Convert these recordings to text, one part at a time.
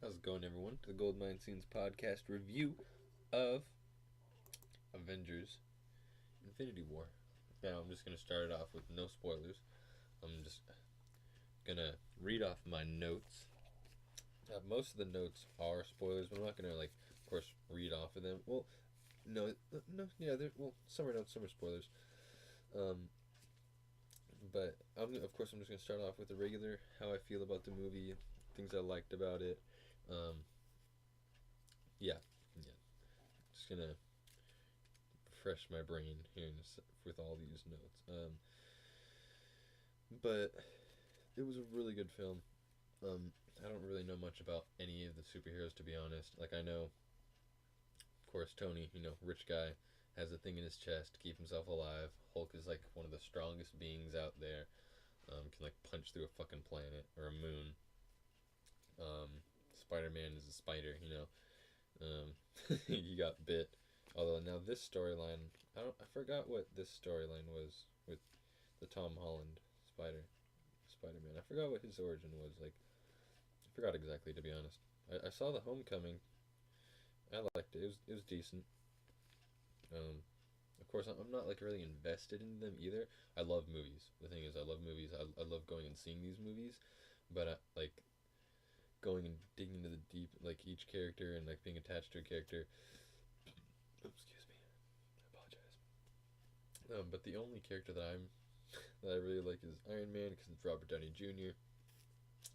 How's it going, everyone? To the Goldmine Scenes podcast review of Avengers Infinity War. Now, I'm just going to start it off with no spoilers. I'm just going to read off my notes. Most of the notes are spoilers, but I'm not going to, of course, read off of them. Well, no, yeah, some are notes, some are spoilers. But, of course, I'm just going to start off with the regular, how I feel about the movie, things I liked about it. Yeah, just going to refresh my brain here with all these notes. But it was a really good film. I don't really know much about any of the superheroes, to be honest. I know, of course, Tony, rich guy, has a thing in his chest to keep himself alive. Hulk is one of the strongest beings out there. Can punch through a fucking planet or a moon. Spider-Man is a spider. He got bit. Although now this storyline, I forgot what this storyline was with the Tom Holland Spider-Man. I forgot what his origin was. I forgot exactly, to be honest. I saw the Homecoming. I liked it. It was decent. Of course, I'm not really invested in them either. I love movies. The thing is, I love movies. I love going and seeing these movies, but going and digging into the deep, each character and being attached to a character. Oh, excuse me. I apologize. But the only character that I really like is Iron Man because it's Robert Downey Jr.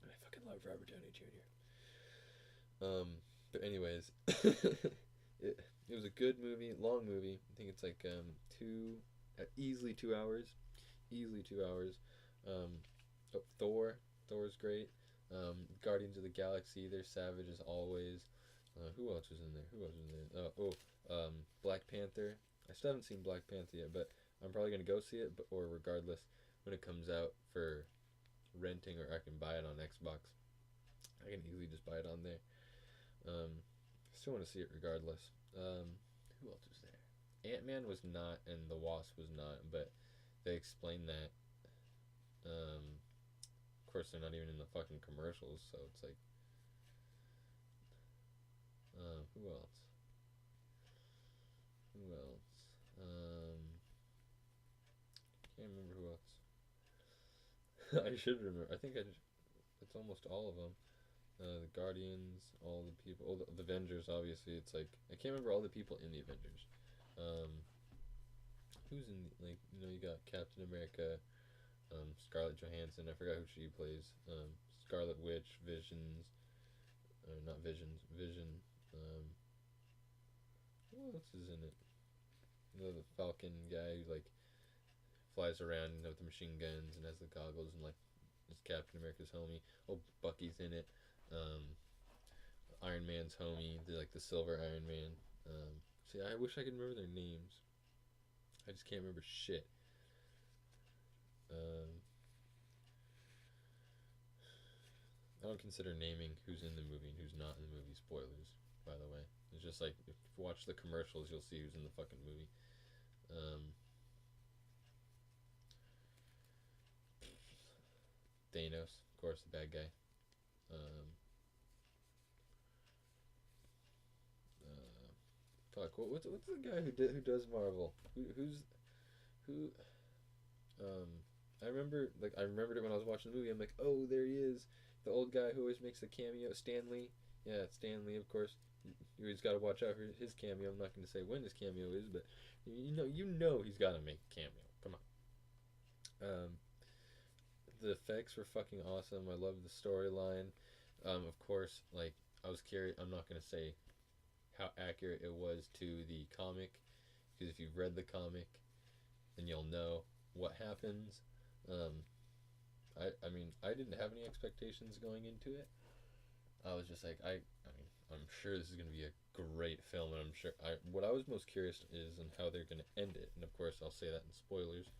I fucking love Robert Downey Jr. But anyways, it was a good movie, long movie. I think it's easily 2 hours, easily 2 hours. Thor's great. Guardians of the Galaxy, they're savage as always. Who else was in there? Black Panther. I still haven't seen Black Panther yet, but I'm probably gonna go see it. Or regardless, when it comes out for renting, or I can buy it on Xbox. I can easily just buy it on there. Still want to see it regardless. Who else was there? Ant-Man was not, and the Wasp was not, but they explained that. Of course, they're not even in the fucking commercials, so it's who else? Who else? Can't remember who else. I should remember. I think it's almost all of them. The Guardians, all the people, all the Avengers. Obviously, it's I can't remember all the people in the Avengers. Um, who's in you got Captain America, Scarlett Johansson. I forgot who she plays. Scarlet Witch, Visions, not Visions, Vision. Um, who else is in it? The Falcon guy who flies around, with the machine guns and has the goggles and is Captain America's homie. Oh, Bucky's in it. Um, Iron Man's homie, the Silver Iron Man. See, I wish I could remember their names. I just can't remember shit. I don't consider naming who's in the movie and who's not in the movie spoilers, by the way. It's just if you watch the commercials, you'll see who's in the fucking movie. Thanos, of course, the bad guy. Fuck, what's the guy who does Marvel? Who? Um, I remembered it when I was watching the movie. I'm like, oh, there he is, the old guy who always makes a cameo, Stanley. Yeah, it's Stanley, of course. You always got to watch out for his cameo. I'm not going to say when his cameo is, but you know he's got to make a cameo. Come on. The effects were fucking awesome. I love the storyline. Of course, I was curious. I'm not going to say how accurate it was to the comic, because if you've read the comic, then you'll know what happens. Um, I mean, I didn't have any expectations going into it. I was just I'm sure this is going to be a great film, and I'm sure what I was most curious is on how they're going to end it, and of course I'll say that in spoilers.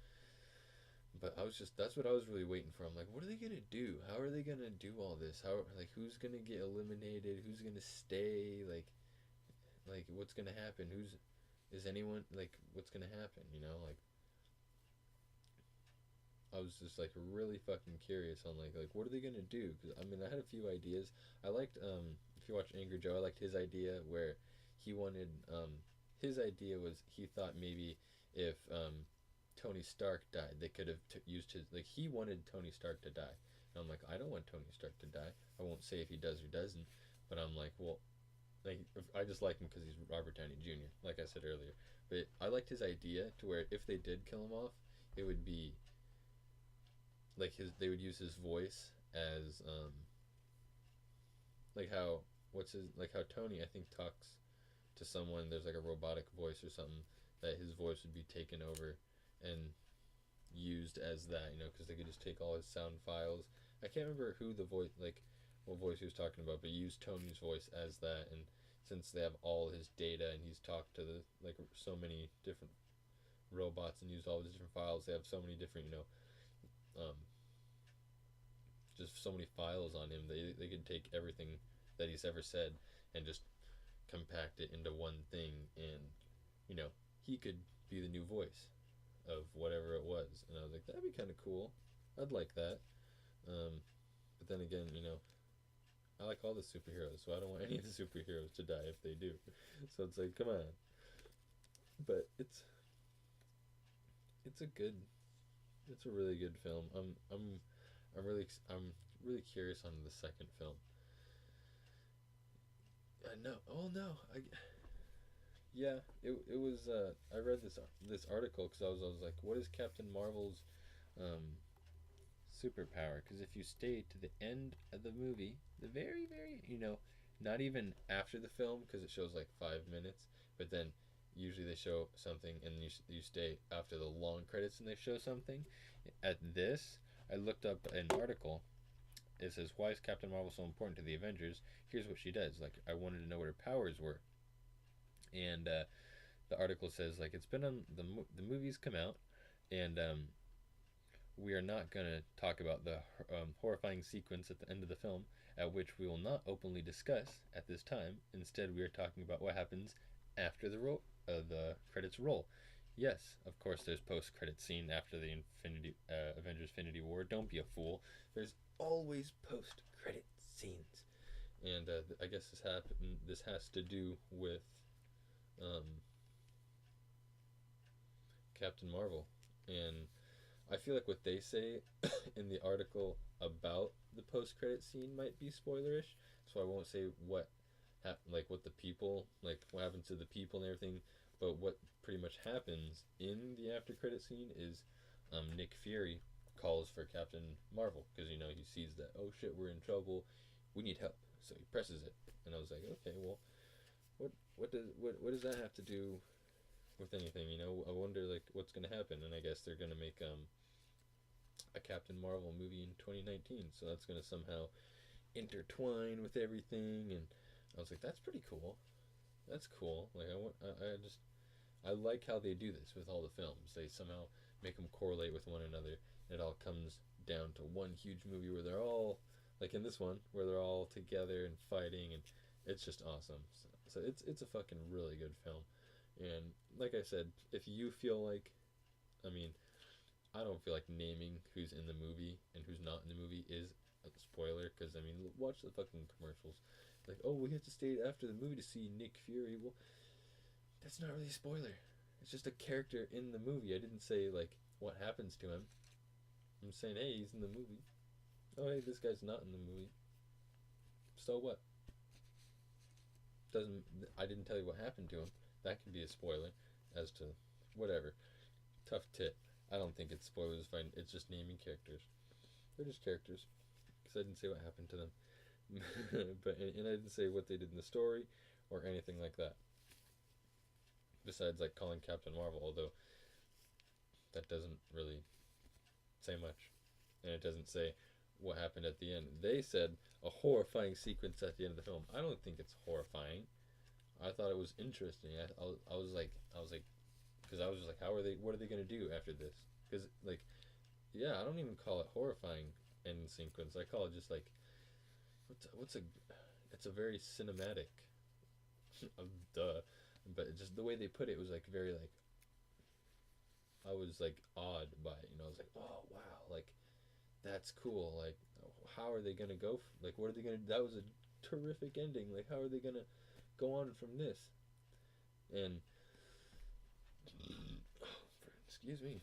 But that's what I was really waiting for. I'm like, what are they going to do? How are they going to do all this? Who's going to get eliminated? Who's going to stay? What's going to happen? Is anyone, what's going to happen? I was just really fucking curious on what are they gonna do? Because I mean, I had a few ideas. I liked, if you watch Angry Joe, I liked his idea where he wanted his idea was he thought maybe if Tony Stark died, they could have used his like he wanted Tony Stark to die. And I'm like, I don't want Tony Stark to die. I won't say if he does or doesn't, but I'm like, well, like I just like him because he's Robert Downey Jr. Like I said earlier, but I liked his idea to where if they did kill him off, it would be like his they would use his voice as like how what's his like how Tony I think talks to someone. There's like a robotic voice or something that his voice would be taken over and used as that, because they could just take all his sound files. I can't remember who the voice, like, what voice he was talking about, but used Tony's voice as that. And since they have all his data and he's talked to the, like, so many different robots and used all his different files, they have so many different, um, just so many files on him. They could take everything that he's ever said and just compact it into one thing, and, he could be the new voice of whatever it was. And I was like, that'd be kind of cool. I'd like that. But then again, I like all the superheroes, so I don't want any of the superheroes to die if they do. So it's like, come on. But it's a good, it's a really good film. I'm really curious on the second film. No, oh no, yeah, it was. I read this article because I was like, what is Captain Marvel's um, superpower? Because if you stay to the end of the movie, the very not even after the film, because it shows like 5 minutes, but then usually they show something and you stay after the long credits and they show something. At this, I looked up an article. It says, why is Captain Marvel so important to the Avengers? Here's what she does. Like, I wanted to know what her powers were. And the article says, like, it's been on the movies come out, and we are not going to talk about the horrifying sequence at the end of the film, at which we will not openly discuss at this time. Instead, we are talking about what happens after the credits roll. Yes, of course, there's post-credit scene after the Avengers Infinity War. Don't be a fool. There's always post-credit scenes, and I guess this has to do with um, Captain Marvel, and I feel like what they say in the article about the post-credit scene might be spoilerish, so I won't say like what the people, like what happens to the people and everything. But what pretty much happens in the after-credit scene is Nick Fury calls for Captain Marvel because he sees that, oh shit, we're in trouble, we need help, so he presses it. And I was like, okay, well, what does that have to do with anything? I wonder like what's gonna happen, and I guess they're gonna make a Captain Marvel movie in 2019, so that's gonna somehow intertwine with everything. And I was like, that's pretty cool. That's cool. Like I like how they do this with all the films. They somehow make them correlate with one another. And it all comes down to one huge movie where they're all, like in this one, where they're all together and fighting, and it's just awesome. So it's a fucking really good film. And like I said, if you feel like, I mean, I don't feel like naming who's in the movie and who's not in the movie is a spoiler, because I mean, watch the fucking commercials. Like, oh, we have to stay after the movie to see Nick Fury. Well, that's not really a spoiler. It's just a character in the movie. I didn't say like what happens to him. I'm saying, hey, he's in the movie. Oh, hey, this guy's not in the movie. So what? Doesn't I didn't tell you what happened to him. That could be a spoiler as to whatever. Tough tit. I don't think it's spoilers. Fine. It's just naming characters. They're just characters. Because I didn't say what happened to them. But and I didn't say what they did in the story or anything like that. Besides like calling Captain Marvel, although that doesn't really say much. And it doesn't say what happened at the end. They said a horrifying sequence at the end of the film. I don't think it's horrifying. I thought it was interesting. I was like, because I was just like, what are they going to do after this? Because, like, yeah, I don't even call it horrifying end sequence. I call it just like, it's a very cinematic, duh. But it just the way they put it was like very like, I was like awed by it. I was like, oh wow, like that's cool. Like, how are they gonna go? Like, what are they gonna? That was a terrific ending. Like, how are they gonna go on from this? And excuse me,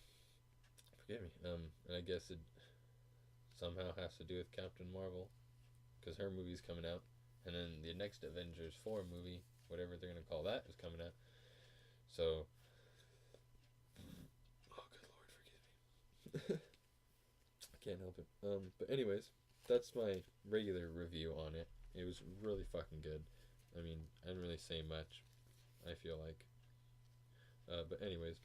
forgive me. And I guess it somehow has to do with Captain Marvel, because her movie's coming out, and then the next Avengers 4 movie, whatever they're gonna call that, is coming out. So, oh good lord, forgive me. I can't help it. But anyways, that's my regular review on it. It was really fucking good. I mean, I didn't really say much, I feel like. But anyways,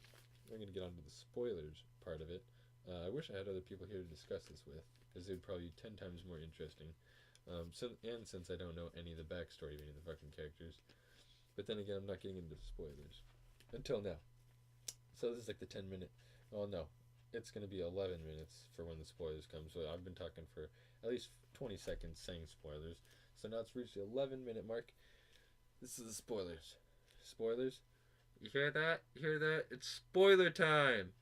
I'm gonna get on to the spoilers part of it. I wish I had other people here to discuss this with, because it would probably be 10 times more interesting. Since I don't know any of the backstory of any of the fucking characters. But then again, I'm not getting into spoilers. Until now. So this is like the 10-minute. Oh no. It's going to be 11 minutes for when the spoilers come. So I've been talking for at least 20 seconds saying spoilers. So now it's reached the 11-minute mark. This is the spoilers. Spoilers? You hear that? You hear that? It's spoiler time!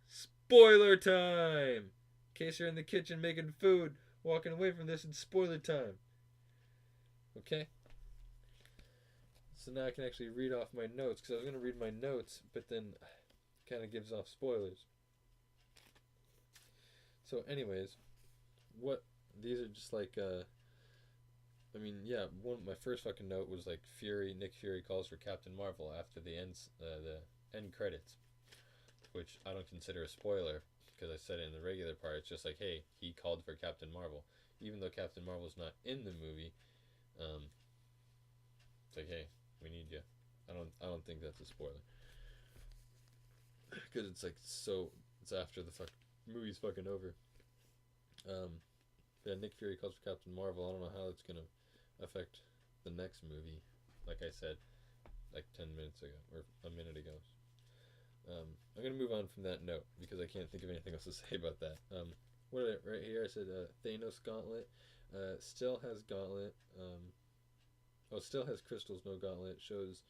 Spoiler time! In case you're in the kitchen making food, walking away from this, it's spoiler time. Okay? So now I can actually read off my notes, because I was going to read my notes, but then it kind of gives off spoilers. So anyways, these are just like, I mean, yeah, my first fucking note was like Nick Fury calls for Captain Marvel after the end credits, which I don't consider a spoiler, because I said it in the regular part. It's just like, hey, he called for Captain Marvel, even though Captain Marvel's not in the movie. It's like, hey, we need you. I don't think that's a spoiler, because it's like, so it's after the movie's fucking over. Yeah, Nick Fury calls for Captain Marvel. I don't know how it's gonna affect the next movie. Like I said, like 10 minutes ago or a minute ago. I'm gonna move on from that note, because I can't think of anything else to say about that. Right here I said Thanos Gauntlet. Still has Gauntlet. Still has crystals, no Gauntlet. Shows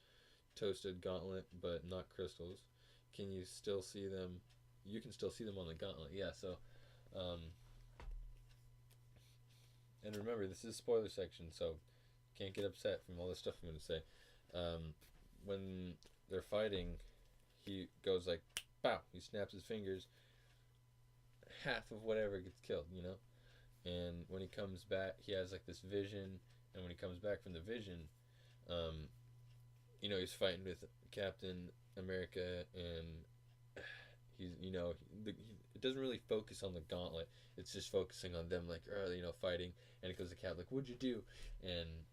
toasted Gauntlet, but not crystals. Can you still see them? You can still see them on the Gauntlet. Yeah. So, and remember, this is spoiler section, so can't get upset from all the stuff I'm gonna say. When they're fighting, he goes like, "Bow!" He snaps his fingers. Half of whatever gets killed, you know. And when he comes back, he has like this vision. And when he comes back from the vision, he's fighting with Captain America, and it doesn't really focus on the gauntlet. It's just focusing on them, like, fighting. And it goes to Cap, like, "What'd you do?" And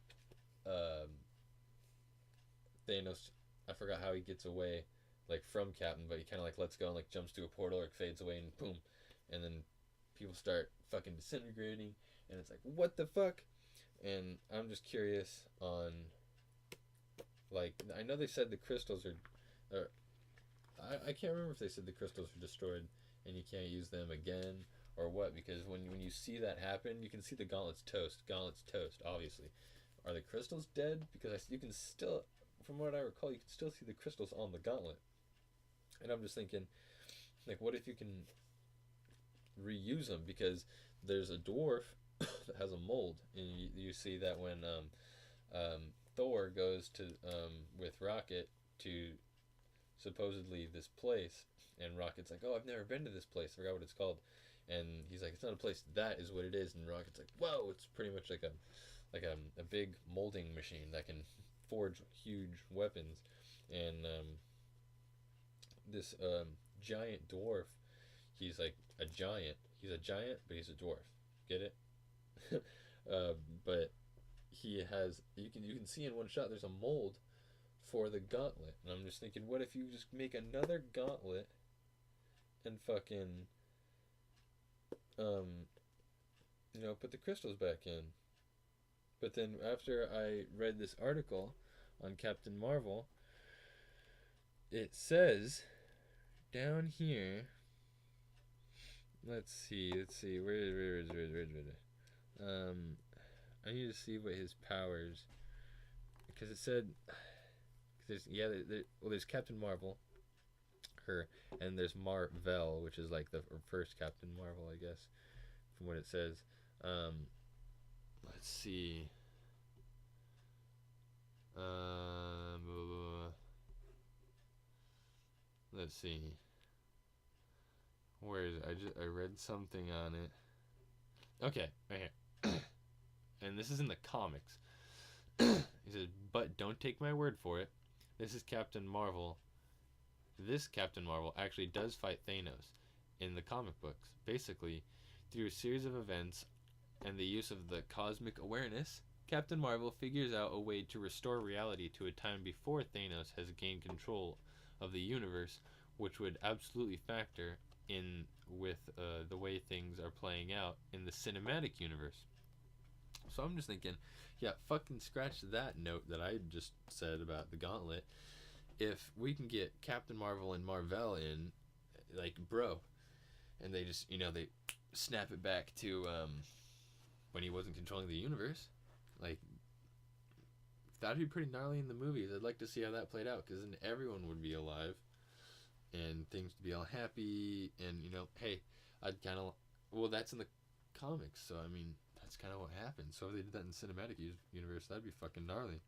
Thanos, I forgot how he gets away, like, from Captain, but he kind of like lets go and like jumps to a portal or fades away, and boom, and then people start fucking disintegrating, and it's like, what the fuck? And I'm just curious on, like, I know they said the crystals are I can't remember if they said the crystals are destroyed and you can't use them again or what, because when you see that happen, you can see the gauntlet's toast, obviously. Are the crystals dead? Because you can still, from what I recall, you can still see the crystals on the gauntlet. And I'm just thinking, like, what if you can reuse them? Because there's a dwarf that has a mold, and you see that when Thor goes to with Rocket to supposedly this place, and Rocket's like, "Oh, I've never been to this place. I forgot what it's called." And he's like, "It's not a place. That is what it is." And Rocket's like, "Whoa!" It's pretty much like a big molding machine that can forge huge weapons. And this giant dwarf, he's like a giant. He's a giant, but he's a dwarf. Get it? But he has, you can see in one shot, there's a mold for the gauntlet, and I'm just thinking, what if you just make another gauntlet and fucking put the crystals back in? But then after I read this article on Captain Marvel, it says down here, let's see, where is it? I need to see what his powers, because it said, there's Captain Marvel, her, and there's Marvel, which is like the first Captain Marvel, I guess, from what it says. Let's see. let's see. Where is it? I read something on it. Okay, right here. And this is in the comics. He says, but don't take my word for it. This is Captain Marvel. This Captain Marvel actually does fight Thanos in the comic books. Basically, through a series of events and the use of the cosmic awareness, Captain Marvel figures out a way to restore reality to a time before Thanos has gained control of the universe, which would absolutely factor in with the way things are playing out in the cinematic universe. So I'm just thinking, yeah, fucking scratch that note that I just said about the Gauntlet. If we can get Captain Marvel and Marvel in, like, bro, and they just, they snap it back to when he wasn't controlling the universe, like, that'd be pretty gnarly in the movies. I'd like to see how that played out, because then everyone would be alive, and things would be all happy, and, hey, I'd kind of, well, that's in the comics, so, I mean, that's kind of what happened. So if they did that in the cinematic universe, that'd be fucking gnarly.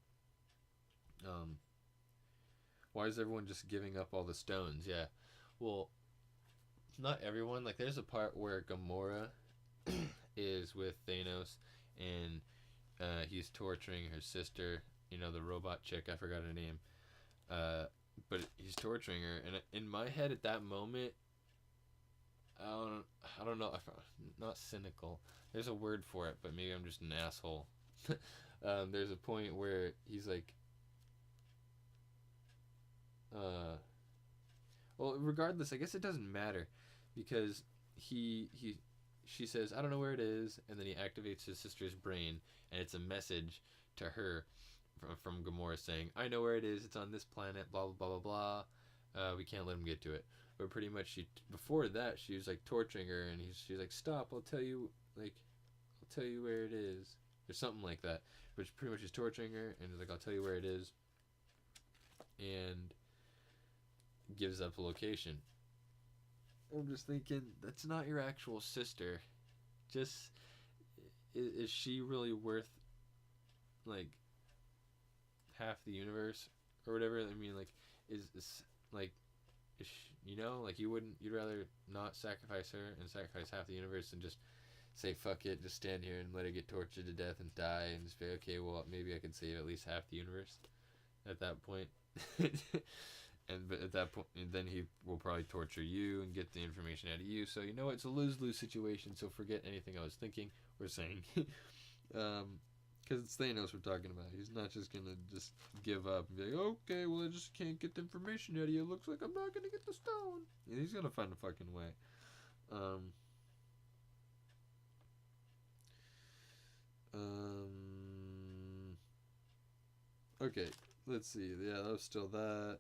Why is everyone just giving up all the stones? Yeah, well, not everyone. Like, there's a part where Gamora is with Thanos, and he's torturing her sister, the robot chick, I forgot her name, but he's torturing her, and in my head at that moment, I don't know, not cynical, there's a word for it, but maybe I'm just an asshole. There's a point where he's like, well, regardless, I guess it doesn't matter, because she says, I don't know where it is, and then he activates his sister's brain, and it's a message to her from Gamora saying, I know where it is, it's on this planet, blah blah blah blah blah, we can't let him get to it. But pretty much before that she was like torturing her, and she's like, stop, I'll tell you where it is, or something like that. But pretty much he's torturing her, and he's like, I'll tell you where it is, and gives up the location. I'm just thinking, that's not your actual sister. Just, is she really worth, like, half the universe or whatever? I mean, like, is she, like, you'd rather not sacrifice her and sacrifice half the universe and just say fuck it, just stand here and let her get tortured to death and die, and just be okay, well, maybe I can save at least half the universe at that point. But at that point, and then he will probably torture you and get the information out of you. So it's a lose-lose situation. So forget anything I was thinking or saying, because it's Thanos we're talking about. He's not just gonna just give up and be like, okay, well, I just can't get the information out of you. It looks like I'm not gonna get the stone. And he's gonna find a fucking way. Okay, let's see. Yeah, that was still that.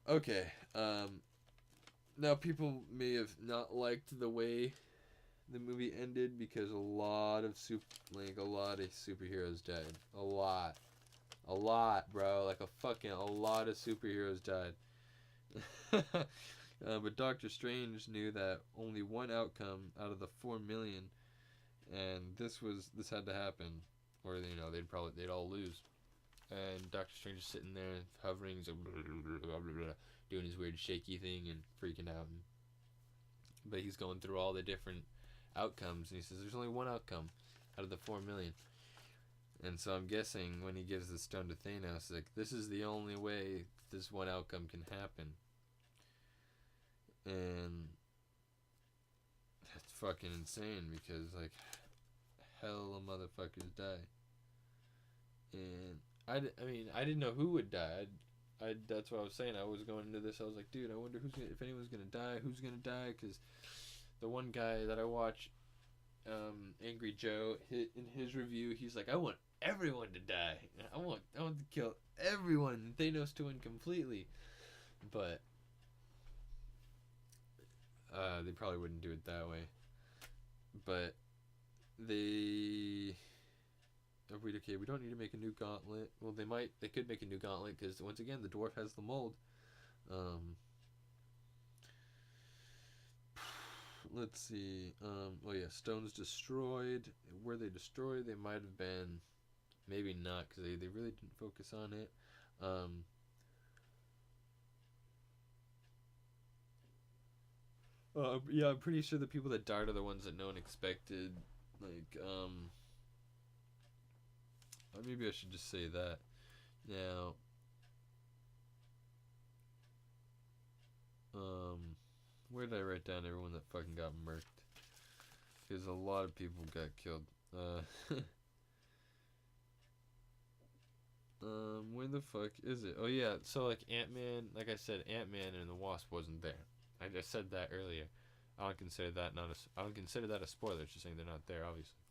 Okay, now people may have not liked the way the movie ended because a lot of superheroes died. A lot, bro. Like a lot of superheroes died. But Doctor Strange knew that only one outcome out of the 4 million, and this had to happen, or they'd all lose. And Doctor Strange is sitting there hovering, he's like, doing his weird shaky thing and freaking out. But he's going through all the different outcomes, and he says, there's only one outcome out of the 4 million. And so I'm guessing when he gives the stone to Thanos, like, this is the only way this one outcome can happen. And that's fucking insane, because, like, hell of motherfuckers die. And I mean, I didn't know who would die. That's what I was saying. I was going into this, I was like, dude, I wonder if anyone's gonna die, who's gonna die, because the one guy that I watch, Angry Joe, in his review, he's like, I want everyone to die. I want to kill everyone, Thanos to win completely. But they probably wouldn't do it that way. But we don't need to make a new gauntlet. Well, they could make a new gauntlet, because once again, the dwarf has the mold. Let's see. Oh yeah, stones destroyed. Were they destroyed? They might have been. Maybe not, because they really didn't focus on it. Yeah, I'm pretty sure the people that died are the ones that no one expected. Like, or maybe I should just say that. Now, where did I write down everyone that fucking got murked? Because a lot of people got killed. Where the fuck is it? Oh yeah, so like Ant-Man, like I said, Ant-Man and the Wasp wasn't there. I just said that earlier. I don't consider that I don't consider that a spoiler. It's just saying they're not there, obviously.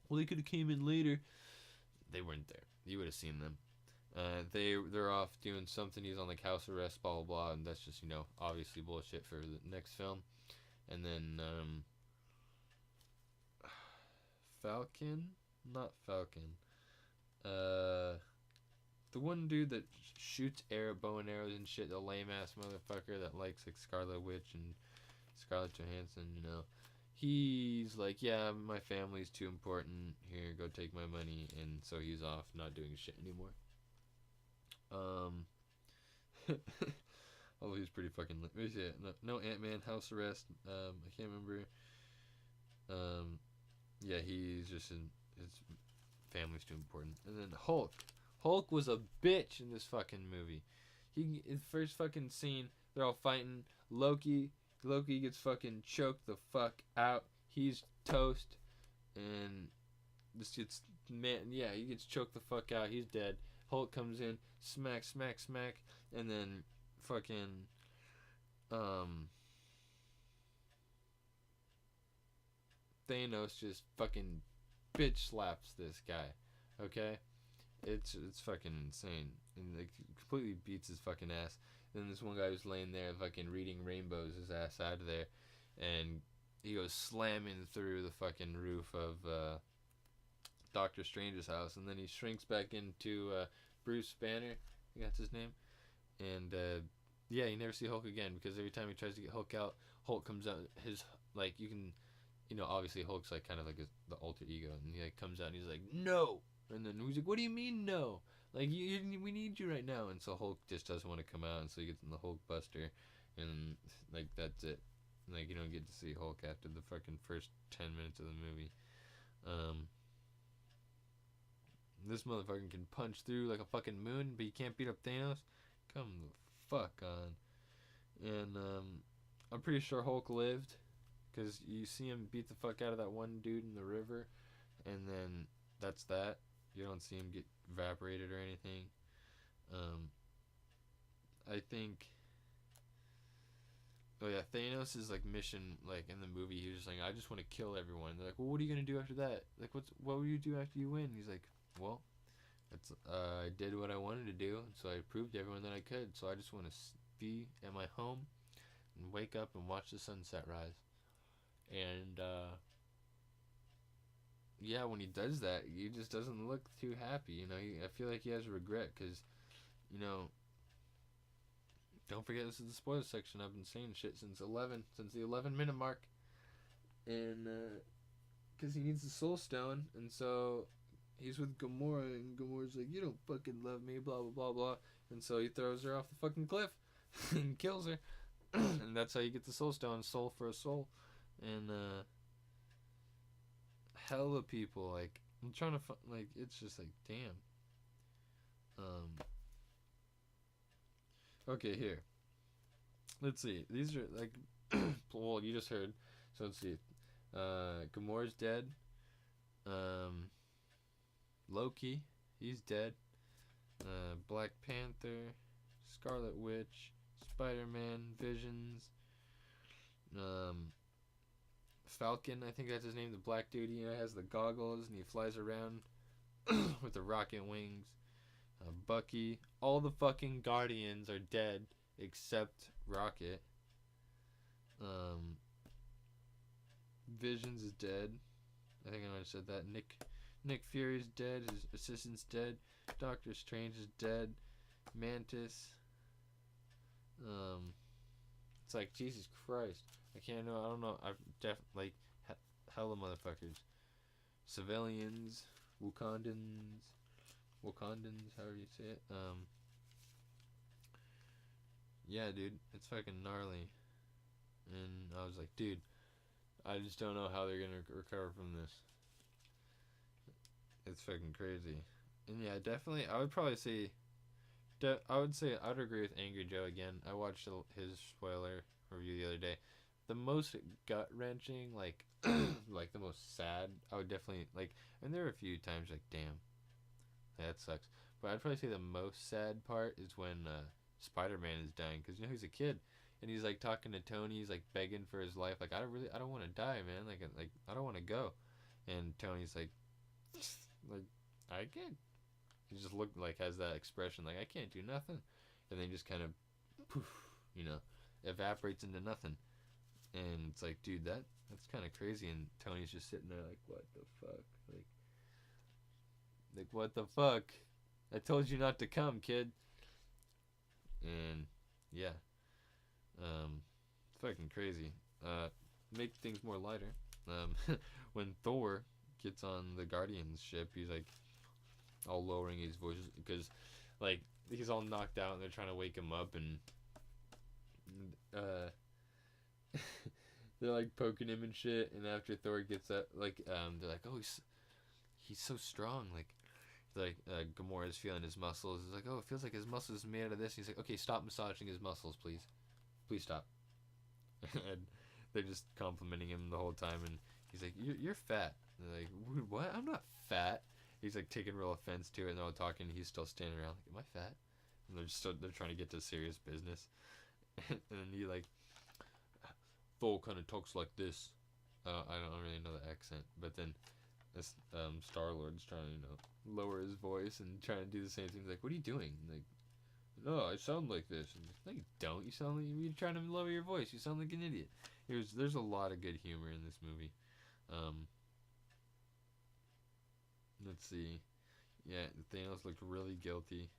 Well, they could have came in later. They weren't there. You would have seen them. They're off doing something. He's on like house arrest, blah blah blah, and that's just obviously bullshit for the next film. And then Falcon, not Falcon. The one dude that shoots bow and arrows and shit, the lame ass motherfucker that likes like Scarlet Witch and Scarlett Johansson. He's like, yeah, my family's too important. Here, go take my money, and so he's off, not doing shit anymore. Oh, he's pretty fucking. No Ant-Man, house arrest. I can't remember. Yeah, he's just his family's too important. And then Hulk. Hulk was a bitch in this fucking movie. His first fucking scene, they're all fighting. Loki gets fucking choked the fuck out. He's toast, and this gets he gets choked the fuck out. He's dead. Hulk comes in, smack, and then fucking Thanos just fucking bitch slaps this guy. Okay, it's fucking insane, and like completely beats his fucking ass. Then this one guy was laying there fucking reading rainbows his ass out of there, and he goes slamming through the fucking roof of Doctor Strange's house, and then he shrinks back into Bruce Banner. I think that's his name. And yeah, you never see Hulk again, because every time he tries to get Hulk out, Hulk comes out. His like you can, obviously Hulk's like kind of like the alter ego, and he like comes out and he's like no, and then he's like, what do you mean no? Like we need you right now, and so Hulk just doesn't want to come out, and so he gets in the Hulk Buster, and like that's it. Like you don't get to see Hulk after the fucking first 10 minutes of the movie. This motherfucker can punch through like a fucking moon, but you can't beat up Thanos. Come the fuck on. And I'm pretty sure Hulk lived, because you see him beat the fuck out of that one dude in the river, and then that's that. You don't see him get evaporated or anything. I think. Oh yeah, Thanos' like mission, like in the movie, he was just like, I just want to kill everyone. They're like, well, what are you gonna do after that? Like, what will you do after you win? He's like, well, I did what I wanted to do, so I proved to everyone that I could. So I just want to be at my home and wake up and watch the sunset rise. And yeah, when he does that, he just doesn't look too happy. I feel like he has regret, because, don't forget this is the spoiler section. I've been saying shit since the 11-minute mark, and because he needs the Soul Stone, and so he's with Gamora, and Gamora's like, you don't fucking love me, blah blah blah blah, and so he throws her off the fucking cliff and kills her, and that's how you get the Soul Stone, soul for a soul. And hella people, like, I'm trying to like, it's just like, damn. Okay, here, let's see, these are like well, you just heard, so let's see. Gamora's dead. Loki, he's dead. Black Panther, Scarlet Witch, Spider-Man, Visions, Falcon, I think that's his name, the black dude, has the goggles and he flies around with the rocket wings. Bucky, all the fucking Guardians are dead except Rocket. Visions is dead. I think I might have said that. Nick Fury's dead. His assistant's dead. Doctor Strange is dead. Mantis. It's like, Jesus Christ. I don't know. I've definitely, like, hella motherfuckers. Civilians. Wakandans, however you say it. Yeah, dude. It's fucking gnarly. and I was like, dude, I just don't know how they're gonna recover from this. It's fucking crazy. And yeah, definitely, I would probably say, I would agree with Angry Joe again. I watched his spoiler review the other day. The most gut wrenching, like, like the most sad, I would definitely like. And there are a few times like, damn, that sucks. But I'd probably say the most sad part is when Spider-Man is dying, because he's a kid, and he's like talking to Tony. He's like begging for his life, like I don't want to die, man. Like I don't want to go. And Tony's like I can't. He just looked like has that expression, like I can't do nothing, and then just kind of poof, evaporates into nothing. And it's like, dude, that's kind of crazy. And Tony's just sitting there like, what the fuck, like what the fuck? I told you not to come, kid. And yeah, fucking crazy. Make things more lighter. When Thor gets on the Guardians ship, he's like all lowering his voice because like he's all knocked out and they're trying to wake him up, and they're like poking him and shit. And after Thor gets up, like they're like, oh, he's so strong, like Gamora's feeling his muscles. It's like, oh, it feels like his muscles is made out of this. And he's like, okay, stop massaging his muscles, please stop. And they're just complimenting him the whole time, and he's like, you're fat. And they're like, what? I'm not fat. He's like taking real offense to it, and they're all talking. He's still standing around like, am I fat? And they're trying to get to serious business. And he like, Thor kind of talks like this. I don't really know the accent, but then this Star Lord's trying to lower his voice and trying to do the same thing. He's like, what are you doing? Like, no, I sound like this. And like, no, you don't. You sound like you're trying to lower your voice. You sound like an idiot. There's a lot of good humor in this movie. Let's see. Yeah, Thanos looked really guilty.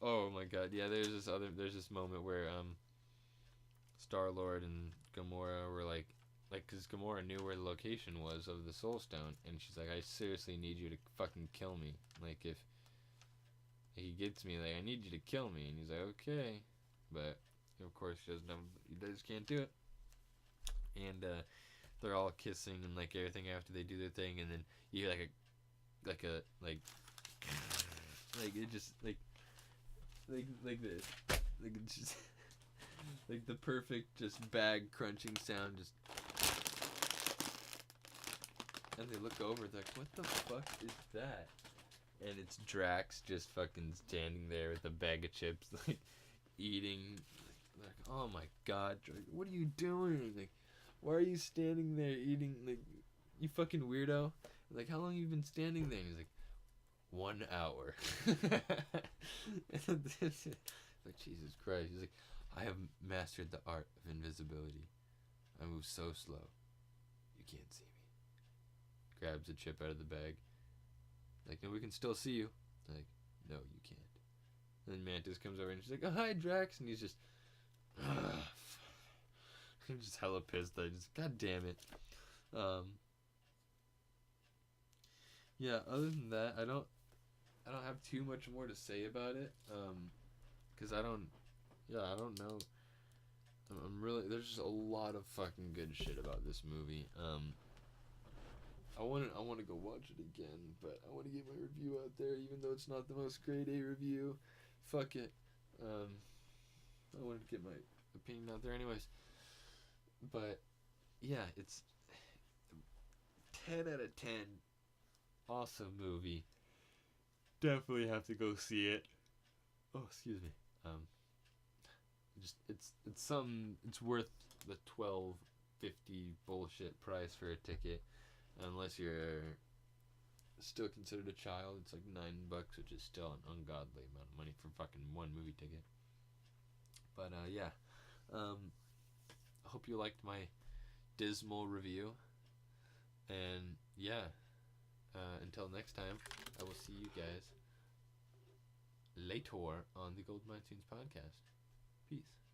Oh my god, yeah. There's this moment where Star Lord and Gamora were like, cause Gamora knew where the location was of the Soul Stone, and she's like, I seriously need you to fucking kill me. Like if he gets me, like I need you to kill me. And he's like, okay, but of course he just can't do it. And they're all kissing and like everything after they do their thing, and then you hear like it just like this, like it's just like the perfect just bag crunching sound, just, and they look over, they're like, what the fuck is that? And it's Drax just fucking standing there with a bag of chips, like eating, like oh my god, Drax, what are you doing? Like, why are you standing there eating? Like, you fucking weirdo. Like, how long have you been standing there? And he's like, 1 hour. Like, Jesus Christ. He's like, I have mastered the art of invisibility. I move so slow. You can't see me. Grabs a chip out of the bag. Like, no, we can still see you. Like, no, you can't. And then Mantis comes over and she's like, oh, hi, Drax. And he's just, I'm just hella pissed. I just, god damn it. Yeah, other than that, I don't have too much more to say about it. Cause I don't know. I'm really, there's just a lot of fucking good shit about this movie. I want to go watch it again, but I want to get my review out there, even though it's not the most grade A review. Fuck it. I wanted to get my opinion out there, anyways. But yeah, it's 10 out of 10. Awesome movie. Definitely have to go see it. Oh, excuse me. Just it's something. It's worth the $12.50 bullshit price for a ticket, unless you're still considered a child. It's like $9, which is still an ungodly amount of money for fucking one movie ticket. But yeah, I hope you liked my dismal review, and yeah, until next time, I will see you guys later on the Gold Mine Tunes podcast. Peace.